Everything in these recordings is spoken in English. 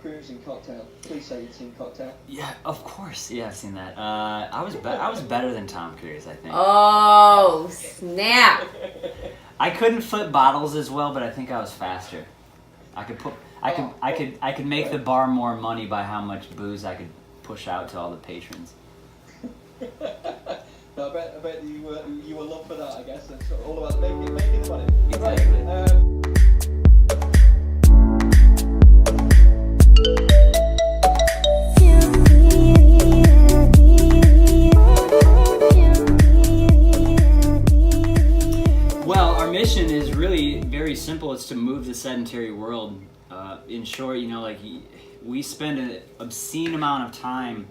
cruising cocktail. Please say you've seen Cocktail. Yeah, of course. Yeah, I've seen that. I was better than Tom Cruise, I think. Oh, snap. I couldn't flip bottles as well, but I think I was faster. I could make the bar more money by how much booze I could push out to all the patrons. No, I bet you were love for that. I guess it's all about making the money. Exactly. Right, Well, our mission is really very simple. It's to move the sedentary world. In short, we spend an obscene amount of time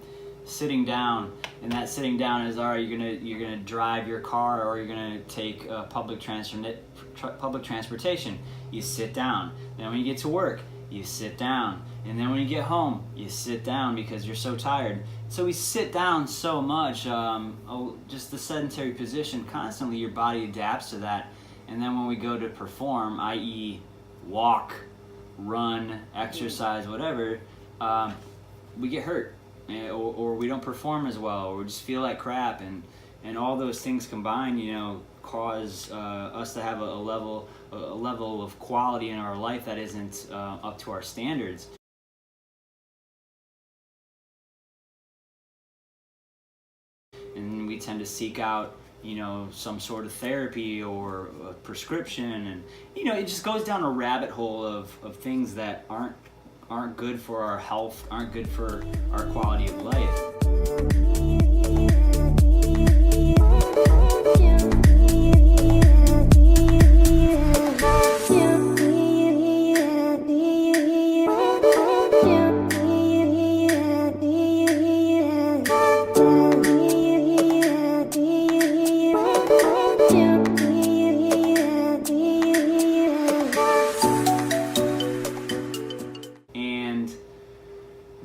sitting down, and that sitting down is, all right, you're gonna drive your car, or you're gonna take public transportation. You sit down. Then when you get to work, you sit down, and then when you get home, you sit down because you're so tired. So we sit down so much, just the sedentary position, constantly your body adapts to that. And then when we go to perform, i.e. walk, run, exercise, whatever, we get hurt, or we don't perform as well, or we just feel like crap, and all those things combined, cause us to have a level of quality in our life that isn't up to our standards. And we tend to seek out, some sort of therapy or a prescription, and it just goes down a rabbit hole of things that aren't good for our health, aren't good for our quality of life.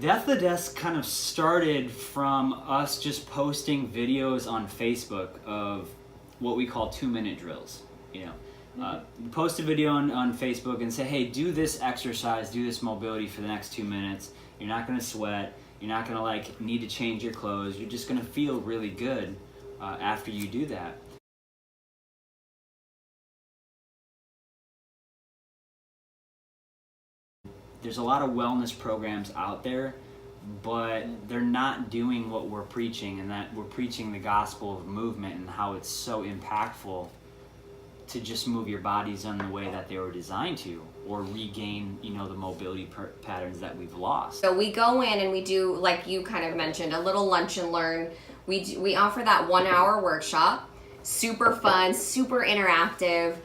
Death of the Desk kind of started from us just posting videos on Facebook of what we call 2-minute drills. Post a video on Facebook and say, hey, do this exercise, do this mobility for the next 2 minutes. You're not going to sweat. You're not going to need to change your clothes. You're just going to feel really good after you do that. There's a lot of wellness programs out there, but they're not doing what we're preaching, and that we're preaching the gospel of movement and how it's so impactful to just move your bodies in the way that they were designed to, or regain, the mobility patterns that we've lost. So we go in and we do, like you kind of mentioned, a little lunch and learn. We offer that 1-hour workshop, super fun, super interactive.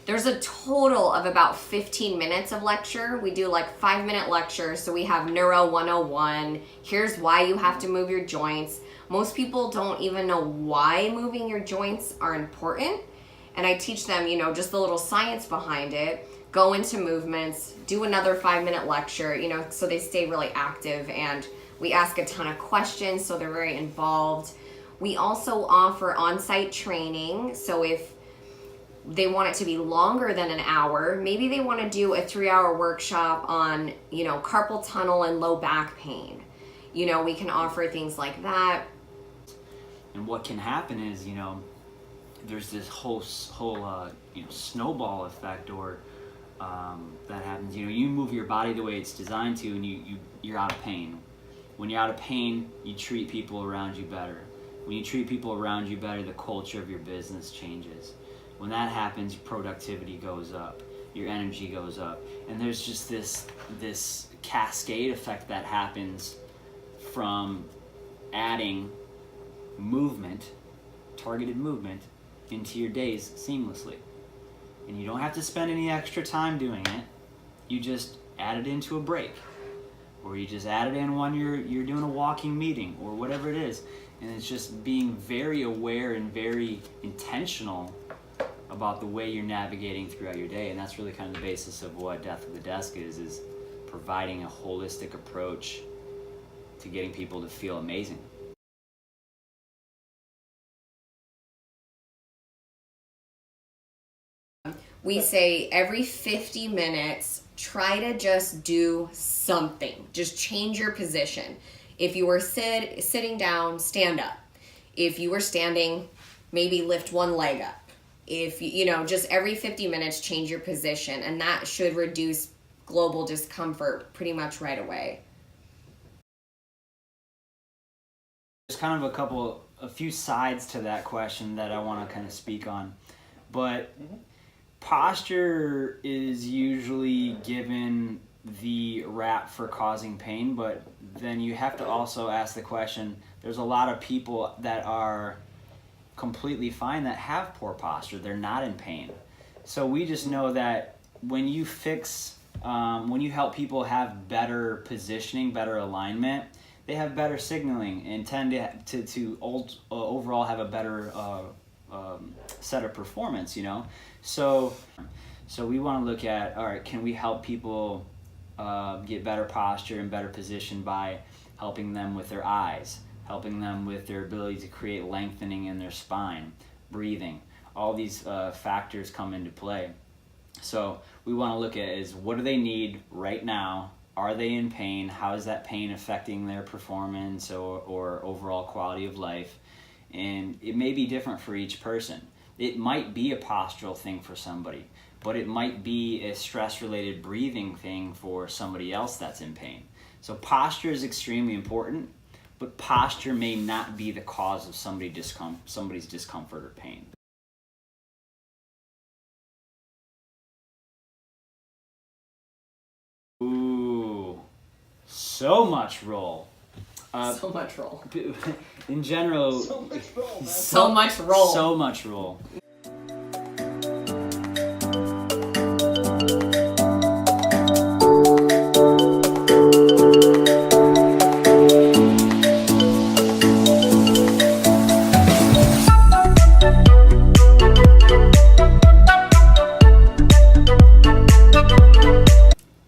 There's a total of about 15 minutes of lecture. We do 5-minute lectures. So we have Neuro 101. Here's why you have to move your joints. Most people don't even know why moving your joints are important. And I teach them, just the little science behind it. Go into movements, do another 5-minute lecture, so they stay really active. And we ask a ton of questions, so they're very involved. We also offer on-site training. So if they want it to be longer than an hour, maybe they want to do a 3-hour workshop on, carpal tunnel and low back pain. We can offer things like that. And what can happen is, there's this whole snowball effect, or that happens. You move your body the way it's designed to, and you're out of pain. When you're out of pain, you treat people around you better. When you treat people around you better, the culture of your business changes. When that happens, your productivity goes up, your energy goes up, and there's just this cascade effect that happens from adding movement, targeted movement, into your days seamlessly. And you don't have to spend any extra time doing it. You just add it into a break, or you just add it in when you're doing a walking meeting, or whatever it is. And it's just being very aware and very intentional about the way you're navigating throughout your day. And that's really kind of the basis of what Death of the Desk is providing a holistic approach to getting people to feel amazing. We say every 50 minutes, try to just do something. Just change your position. If you were sitting down, stand up. If you were standing, maybe lift one leg up. If you know, just every 50 minutes, change your position, and that should reduce global discomfort pretty much right away. There's kind of a few sides to that question that I want to kind of speak on, but posture is usually given the rap for causing pain, but then you have to also ask the question, there's a lot of people that are completely fine that have poor posture. They're not in pain. So we just know that when you when you help people have better positioning, better alignment, they have better signaling and tend to overall have a better set of performance, you know? So we want to look at, all right, can we help people get better posture and better position by helping them with their eyes, helping them with their ability to create lengthening in their spine, breathing. All these factors come into play. So we want to look at is what do they need right now? Are they in pain? How is that pain affecting their performance or overall quality of life? And it may be different for each person. It might be a postural thing for somebody, but it might be a stress-related breathing thing for somebody else that's in pain. So posture is extremely important, but posture may not be the cause of somebody's discomfort or pain. Ooh, so much roll. So much roll. In general, So much roll, man. So much roll. So much roll.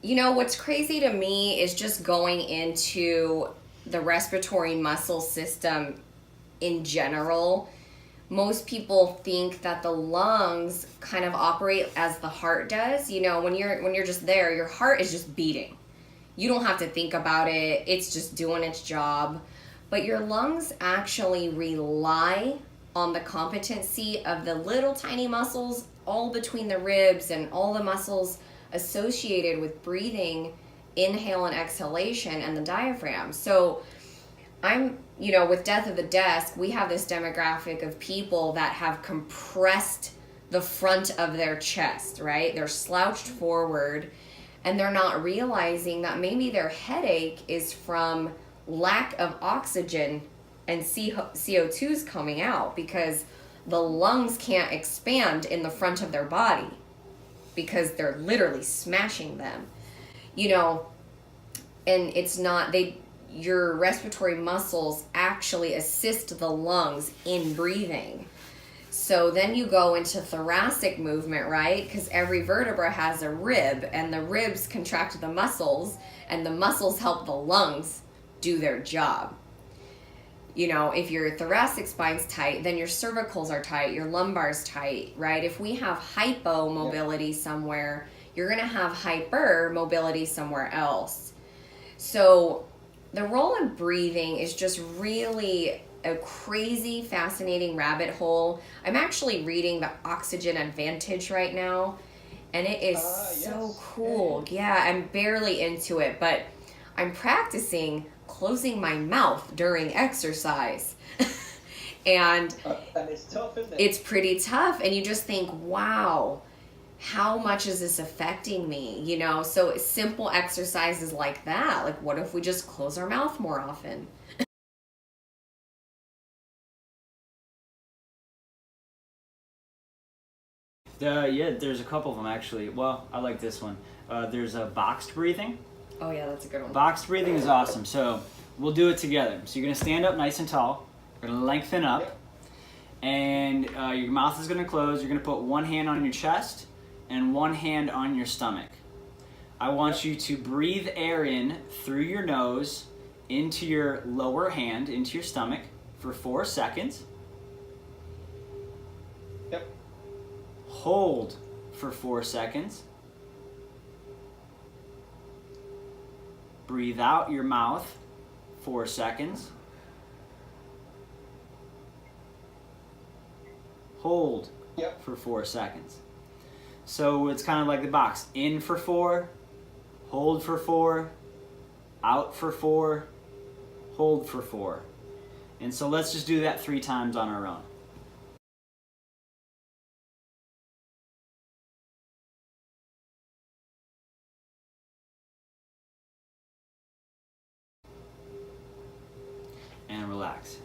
You know, what's crazy to me is just going into the respiratory muscle system in general. Most people think that the lungs kind of operate as the heart does. You know, when you're just there, your heart is just beating. You don't have to think about it. It's just doing its job. But your lungs actually rely on the competency of the little tiny muscles all between the ribs and all the muscles associated with breathing, inhale and exhalation, and the diaphragm. So with Death of the Desk, we have this demographic of people that have compressed the front of their chest, right? They're slouched forward, and they're not realizing that maybe their headache is from lack of oxygen and CO2's coming out because the lungs can't expand in the front of their body because they're literally smashing them, you know. And it's not, your respiratory muscles actually assist the lungs in breathing. So then you go into thoracic movement, right? Because every vertebra has a rib, and the ribs contract the muscles, and the muscles help the lungs do their job. You know, if your thoracic spine's tight, then your cervicals are tight, your lumbar's tight, right? If we have hypomobility somewhere, you're going to have hypermobility somewhere else. So the role of breathing is just really a crazy, fascinating rabbit hole. I'm actually reading The Oxygen Advantage right now, and it is so cool. Yeah, I'm barely into it, but I'm practicing closing my mouth during exercise. and it's tough, isn't it? It's pretty tough, and you just think, wow, how much is this affecting me? You know, so simple exercises like that, like what if we just close our mouth more often? There's a couple of them actually. Well, I like this one. There's a boxed breathing. Oh yeah, that's a good one. Boxed breathing is awesome. So we'll do it together. So you're gonna stand up nice and tall. You're gonna lengthen up, and your mouth is gonna close. You're gonna put one hand on your chest and one hand on your stomach. I want you to breathe air in through your nose into your lower hand, into your stomach for 4 seconds. Yep. Hold for 4 seconds. Breathe out your mouth 4 seconds. Hold for 4 seconds. So it's kind of like the box. In for 4, hold for 4, out for 4, hold for 4. And so let's just do that 3 times on our own. And relax.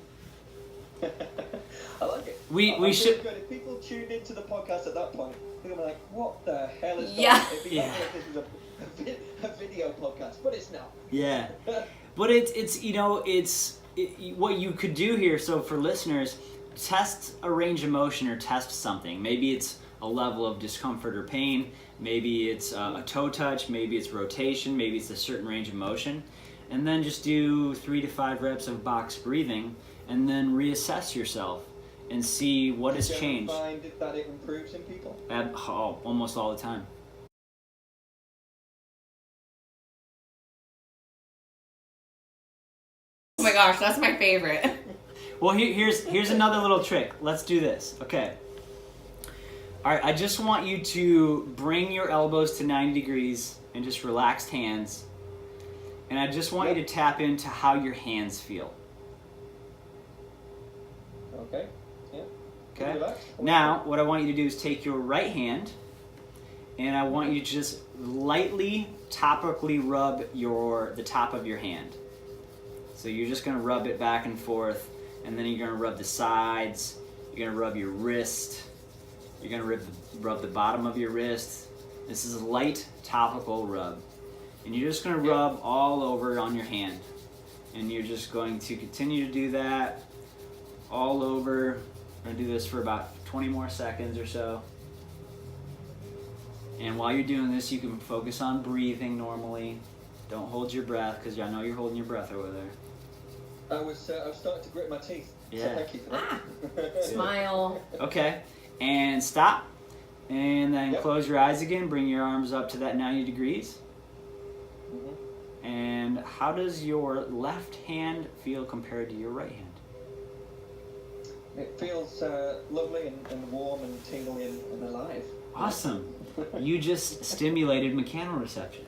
I like it. We should. Good. If people tuned into the podcast at that point, they're gonna be like, "What the hell is Yeah. going on?" It'd be like if this was a video podcast, but it's not. Yeah, but it's what you could do here. So for listeners, test a range of motion or test something. Maybe it's a level of discomfort or pain. Maybe it's a toe touch. Maybe it's rotation. Maybe it's a certain range of motion. And then just do 3 to 5 reps of box breathing, and then reassess yourself and see what has changed. Do you find that it improves in people? Almost all the time. Oh my gosh, that's my favorite. Well, here's another little trick. Let's do this. Okay. All right, I just want you to bring your elbows to 90 degrees and just relaxed hands. And I just want you to tap into how your hands feel. Okay. Yeah. Okay. Now, what I want you to do is take your right hand, and I want you to just lightly topically rub the top of your hand. So you're just going to rub it back and forth, and then you're going to rub the sides. You're going to rub your wrist. You're going to rub the bottom of your wrist. This is a light topical rub. And you're just going to rub all over on your hand. And you're just going to continue to do that all over. We're going to do this for about 20 more seconds or so. And while you're doing this, you can focus on breathing normally. Don't hold your breath, because I know you're holding your breath over there. I was starting to grit my teeth. Yeah. So thank you for that. Smile. Okay. And stop. And then close your eyes again. Bring your arms up to that 90 degrees. And how does your left hand feel compared to your right hand? It feels lovely and warm and tingly and alive. Awesome. You just stimulated mechanoreception.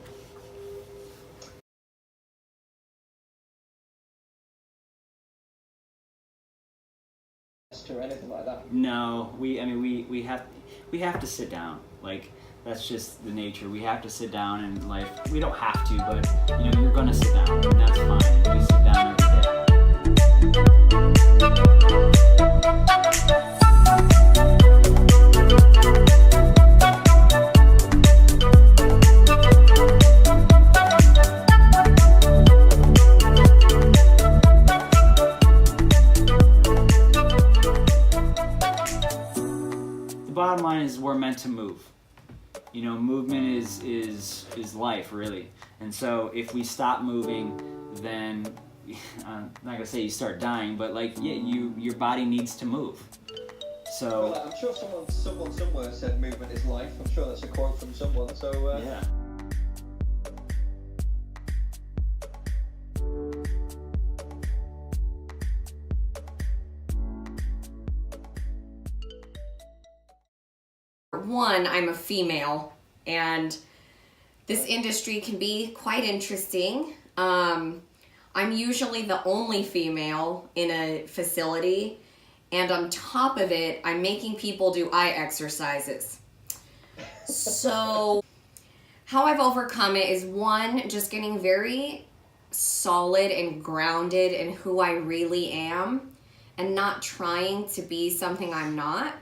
Or anything like that. No, we have to sit down. Like, that's just the nature. We have to sit down, and like, we don't have to, but you're gonna sit down, and that's fine. We sit down every day. The bottom line is we're meant to move. Movement is life, really. And so if we stop moving, then I'm not gonna say you start dying, but your body needs to move. So well, I'm sure someone somewhere said movement is life. I'm sure that's a quote from someone. So yeah. One, I'm a female, and this industry can be quite interesting. I'm usually the only female in a facility, and on top of it, I'm making people do eye exercises. So how I've overcome it is, one, just getting very solid and grounded in who I really am and not trying to be something I'm not.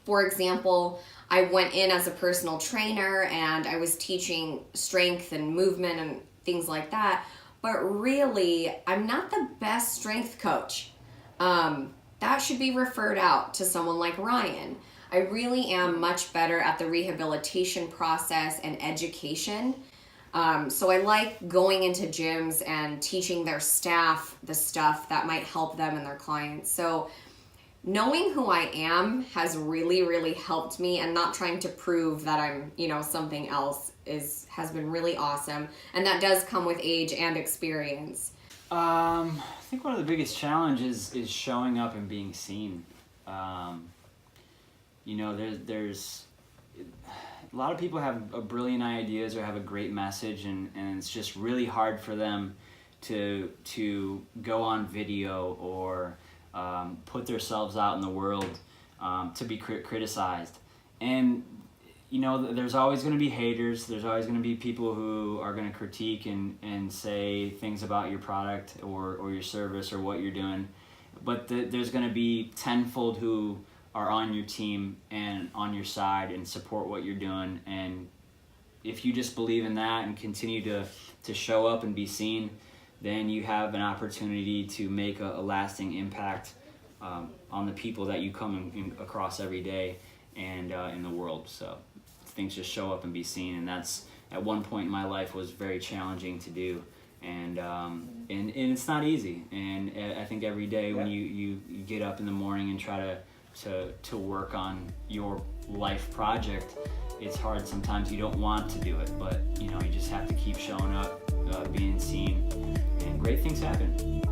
For example, I went in as a personal trainer and I was teaching strength and movement and things like that, but really, I'm not the best strength coach. That should be referred out to someone like Ryan. I really am much better at the rehabilitation process and education. So I like going into gyms and teaching their staff the stuff that might help them and their clients. So knowing who I am has really, really helped me, and not trying to prove that I'm, something else has been really awesome. And that does come with age and experience. I think one of the biggest challenges is showing up and being seen. There's a lot of people have brilliant ideas or have a great message, and it's just really hard for them to go on video or put themselves out in the world to be criticized. And there's always going to be haters. There's always going to be people who are going to critique and say things about your product or your service or what you're doing. But there's going to be tenfold who are on your team and on your side and support what you're doing. And if you just believe in that and continue to show up and be seen, then you have an opportunity to make a lasting impact on the people that you come across every day and in the world. So things just show up and be seen, and that's at one point in my life was very challenging to do, and it's not easy. And I think every day when you get up in the morning and try to work on your life project, it's hard. Sometimes you don't want to do it, but you just have to keep showing up, being seen, and great things happen.